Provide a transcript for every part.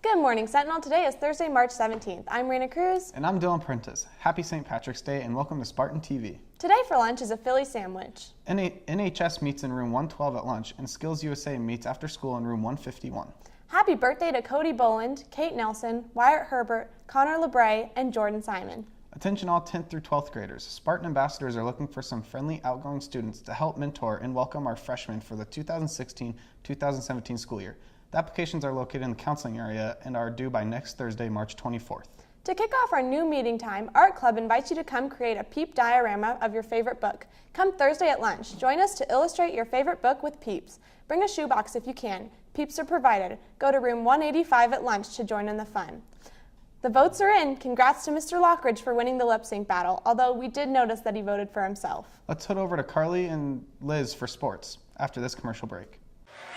Good morning, Sentinel. Today is Thursday, March 17th. I'm Raina Cruz. And I'm Dylan Prentice. Happy St. Patrick's Day and welcome to Spartan TV. Today for lunch is a Philly sandwich. NHS meets in room 112 at lunch and Skills USA meets after school in room 151. Happy birthday to Cody Boland, Kate Nelson, Wyatt Herbert, Connor LeBray, and Jordan Simon. Attention all 10th through 12th graders. Spartan ambassadors are looking for some friendly, outgoing students to help mentor and welcome our freshmen for the 2016-2017 school year. The applications are located in the counseling area and are due by next Thursday, March 24th. To kick off our new meeting time, Art Club invites you to come create a Peep diorama of your favorite book. Come Thursday at lunch. Join us to illustrate your favorite book with Peeps. Bring a shoebox if you can. Peeps are provided. Go to room 185 at lunch to join in the fun. The votes are in. Congrats to Mr. Lockridge for winning the lip sync battle, although we did notice that he voted for himself. Let's head over to Carly and Liz for sports after this commercial break.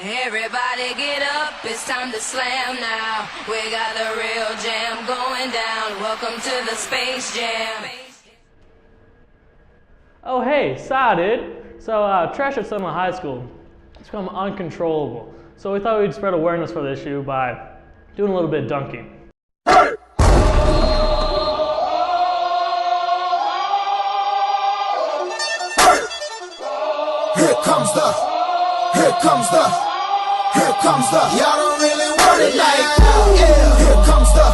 Everybody get up, it's time to slam now. We got the real jam going down. Welcome to the Space Jam. Oh hey, saw dude. So trash at Sentinel High School, it's become uncontrollable. So we thought we'd spread awareness for the issue by doing a little bit of dunking. Here comes the, y'all don't really want it like that. Yeah. Here comes the,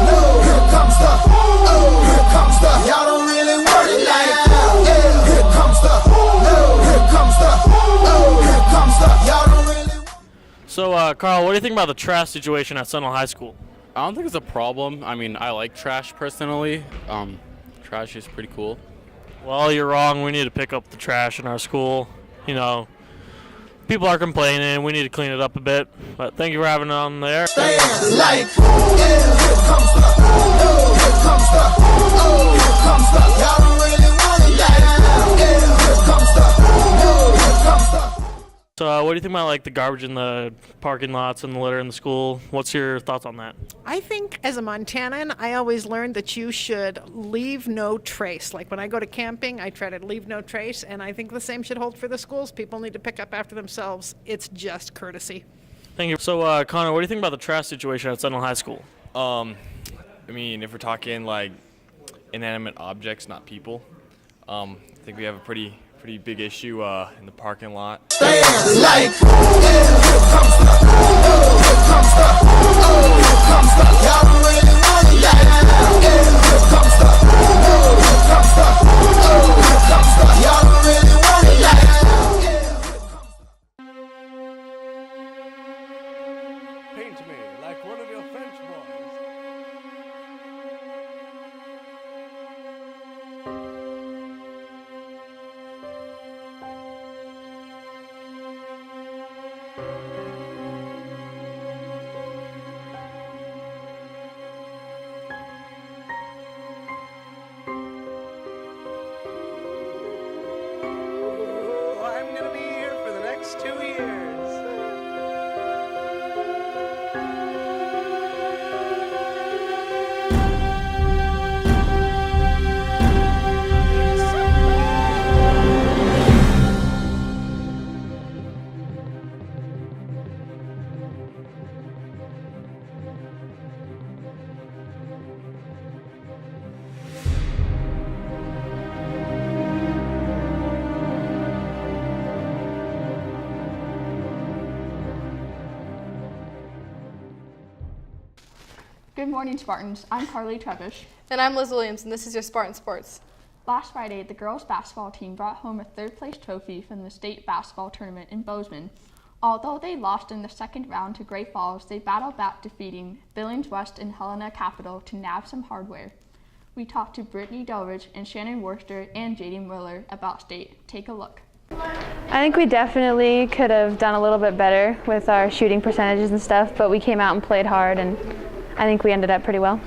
no. Here comes the, oh. Here comes the, y'all don't really want it like that. Yeah. Here comes the, no. Here comes the, oh. Here comes the, y'all don't really want it. So Carl, what do you think about the trash situation at Sentinel High School? I don't think it's a problem. I mean, I like trash personally. Trash is pretty cool. Well, you're wrong. We need to pick up the trash in our school. You know, people are complaining. We need to clean it up a bit. But thank you for having it on the air. Like, yeah, here comes the, oh, here comes the, oh, here comes the, y'all don't really want it like that. Yeah, here comes the, oh, here comes the. So what do you think about like the garbage in the parking lots and the litter in the school? What's your thoughts on that? I think as a Montanan, I always learned that you should leave no trace. Like when I go to camping, I try to leave no trace, and I think the same should hold for the schools. People need to pick up after themselves. It's just courtesy. Thank you. So Connor, what do you think about the trash situation at Sentinel High School? I mean, if we're talking like inanimate objects, not people, I think we have a pretty big issue in the parking lot. Like, yeah, here comes the, oh, here comes the, oh, here comes the, y'all don't really want it like that. Yeah, here comes the, oh, here comes the, oh, here comes the, y'all don't really want it like that. Yeah, here comes the. Paint me like one of your French boys. I'm gonna be here for the next 2 years. Good morning, Spartans. I'm Carly Trevish. And I'm Liz Williams, and this is your Spartan Sports. Last Friday, the girls' basketball team brought home a third-place trophy from the state basketball tournament in Bozeman. Although they lost in the second round to Great Falls, they battled back, defeating Billings West and Helena Capital to nab some hardware. We talked to Brittany Delridge and Shannon Worcester and Jaden Willer about state. Take a look. I think we definitely could have done a little bit better with our shooting percentages and stuff, but we came out and played hard, and I think we ended up pretty well.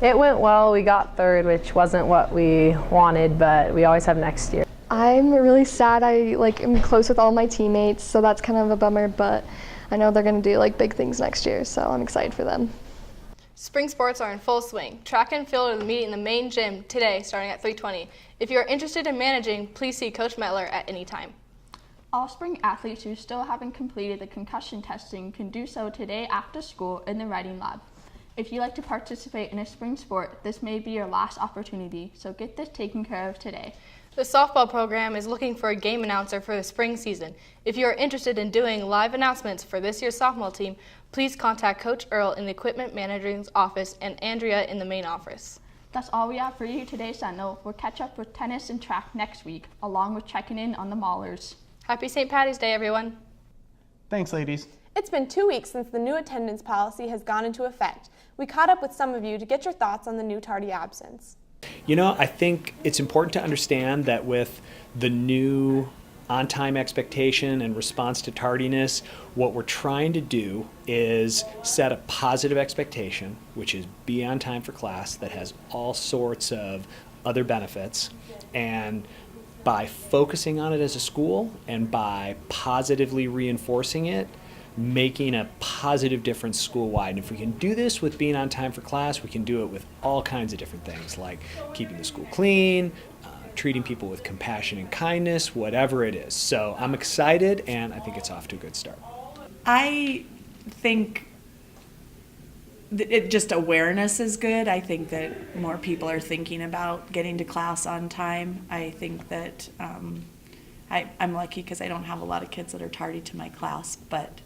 It went well. We got third, which wasn't what we wanted, but we always have next year. I'm really sad. I am close with all my teammates, so that's kind of a bummer, but I know they're going to do big things next year, so I'm excited for them. Spring sports are in full swing. Track and field are meeting in the main gym today starting at 3:20. If you are interested in managing, please see Coach Metler at any time. All spring athletes who still haven't completed the concussion testing can do so today after school in the writing lab. If you'd like to participate in a spring sport, this may be your last opportunity, so get this taken care of today. The softball program is looking for a game announcer for the spring season. If you are interested in doing live announcements for this year's softball team, please contact Coach Earl in the equipment manager's office and Andrea in the main office. That's all we have for you today, Sentinel. We'll catch up with tennis and track next week, along with checking in on the Maulers. Happy St. Patty's Day, everyone. Thanks, ladies. It's been 2 weeks since the new attendance policy has gone into effect. We caught up with some of you to get your thoughts on the new tardy absence. You know, I think it's important to understand that with the new on-time expectation and response to tardiness, what we're trying to do is set a positive expectation, which is be on time for class, that has all sorts of other benefits. And by focusing on it as a school and by positively reinforcing it, making a positive difference school-wide. And if we can do this with being on time for class, we can do it with all kinds of different things, like keeping the school clean, treating people with compassion and kindness, whatever it is. So I'm excited, and I think it's off to a good start. I think just awareness is good. I think that more people are thinking about getting to class on time. I think that I'm lucky because I don't have a lot of kids that are tardy to my class, but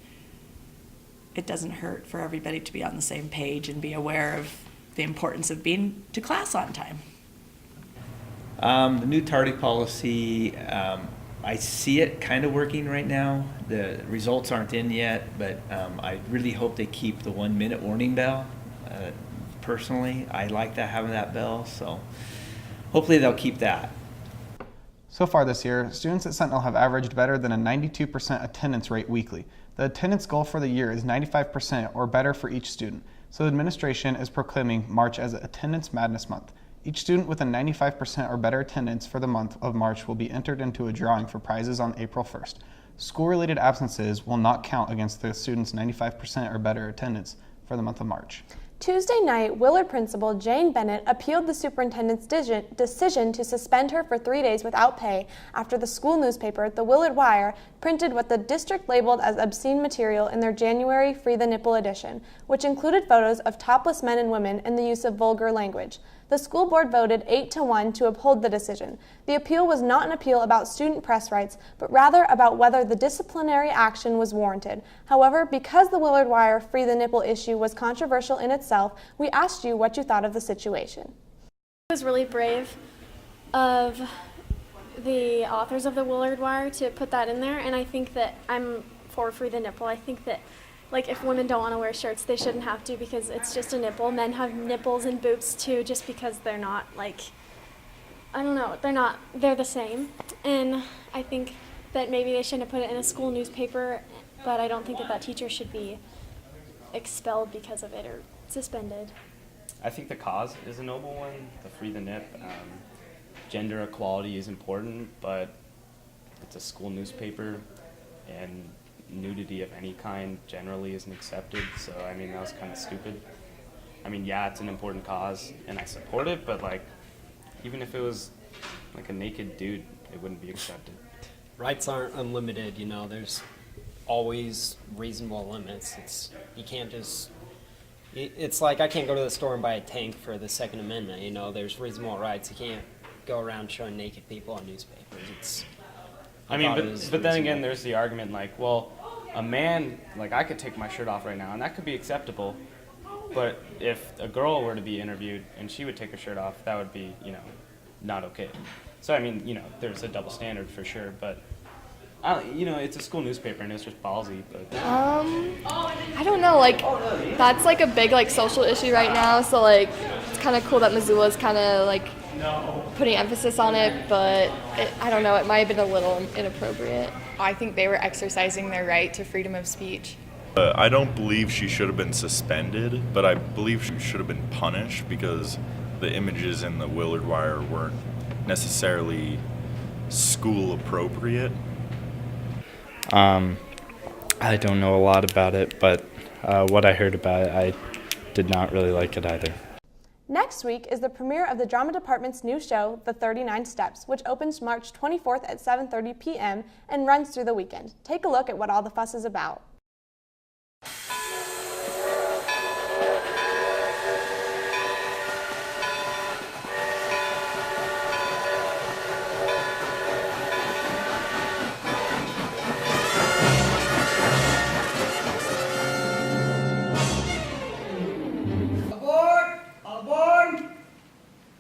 it doesn't hurt for everybody to be on the same page and be aware of the importance of being to class on time. The new tardy policy, I see it kind of working right now. The results aren't in yet, but I really hope they keep the 1 minute warning bell. Personally, I like that, having that bell, so hopefully they'll keep that. So far this year, students at Sentinel have averaged better than a 92% attendance rate weekly. The attendance goal for the year is 95% or better for each student, so the administration is proclaiming March as Attendance Madness Month. Each student with a 95% or better attendance for the month of March will be entered into a drawing for prizes on April 1st. School-related absences will not count against the student's 95% or better attendance for the month of March. Tuesday night, Willard principal Jane Bennett appealed the superintendent's decision to suspend her for 3 days without pay after the school newspaper, the Willard Wire, printed what the district labeled as obscene material in their January Free the Nipple edition, which included photos of topless men and women and the use of vulgar language. The school board voted 8-1 to uphold the decision. The appeal was not an appeal about student press rights, but rather about whether the disciplinary action was warranted. However, because the Willard Wire Free the Nipple issue was controversial in itself, we asked you what you thought of the situation. It was really brave of the authors of the Willard Wire to put that in there, and I think that I'm for Free the Nipple. I think that if women don't want to wear shirts, they shouldn't have to because it's just a nipple. Men have nipples and boobs too, just because they're not I don't know, they're the same. And I think that maybe they shouldn't have put it in a school newspaper, but I don't think that teacher should be expelled because of it or suspended. I think the cause is a noble one, the Free the Nip. Gender equality is important, but it's a school newspaper, and nudity of any kind generally isn't accepted, so I mean that was kind of stupid. I mean, yeah, it's an important cause and I support it, but even if it was a naked dude, it wouldn't be accepted. Rights aren't unlimited, you know, there's always reasonable limits. You can't just, it's like I can't go to the store and buy a tank for the Second Amendment, you know, there's reasonable rights. You can't go around showing naked people on newspapers. But then again, there's the argument well, a man, I could take my shirt off right now, and that could be acceptable. But if a girl were to be interviewed and she would take her shirt off, that would be, not okay. So, I mean, there's a double standard for sure. But, it's a school newspaper and it's just ballsy. But I don't know. That's a big social issue right now. So it's kind of cool that Missoula's kind of putting emphasis on it. But I don't know. It might have been a little inappropriate. I think they were exercising their right to freedom of speech. I don't believe she should have been suspended, but I believe she should have been punished because the images in the Willard Wire weren't necessarily school appropriate. I don't know a lot about it, but what I heard about it, I did not really like it either. Next Next week is the premiere of the drama department's new show, The 39 Steps, which opens March 24th at 7:30 p.m. and runs through the weekend. Take a look at what all the fuss is about.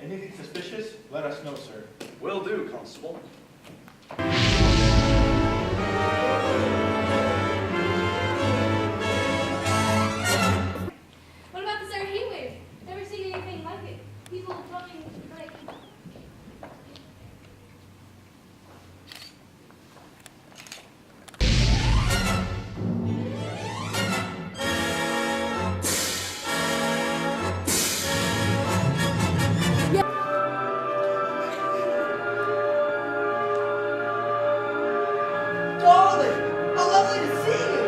Anything suspicious? Let us know, sir. Will do, Constable. What about the Sarah heat wave? Never seen anything like it. People talking like... Darling, how lovely to see you!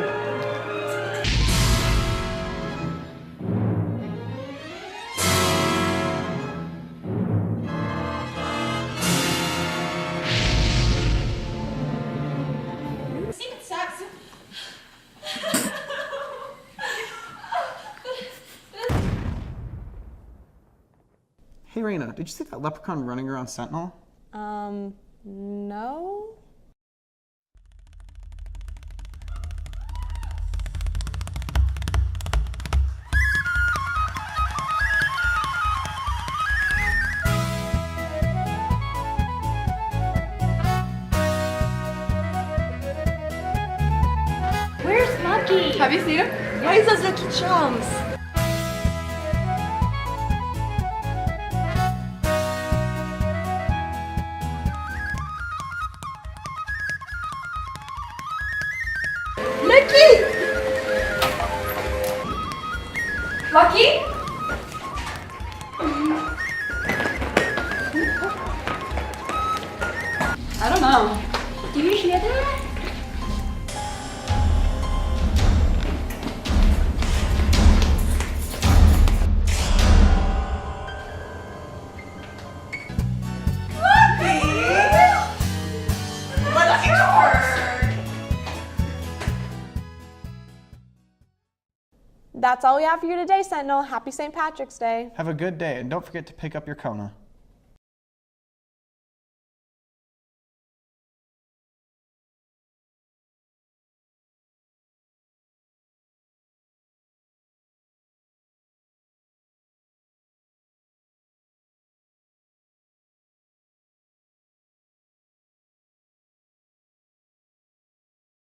See, it sucks. Hey Raina, did you see that leprechaun running around Sentinel? No? Where's Lucky? Have you seen him? Why is those Lucky chums? Lucky! Lucky? I don't know. Do you hear that? That's all we have for you today, Sentinel. Happy St. Patrick's Day. Have a good day, and don't forget to pick up your Kona.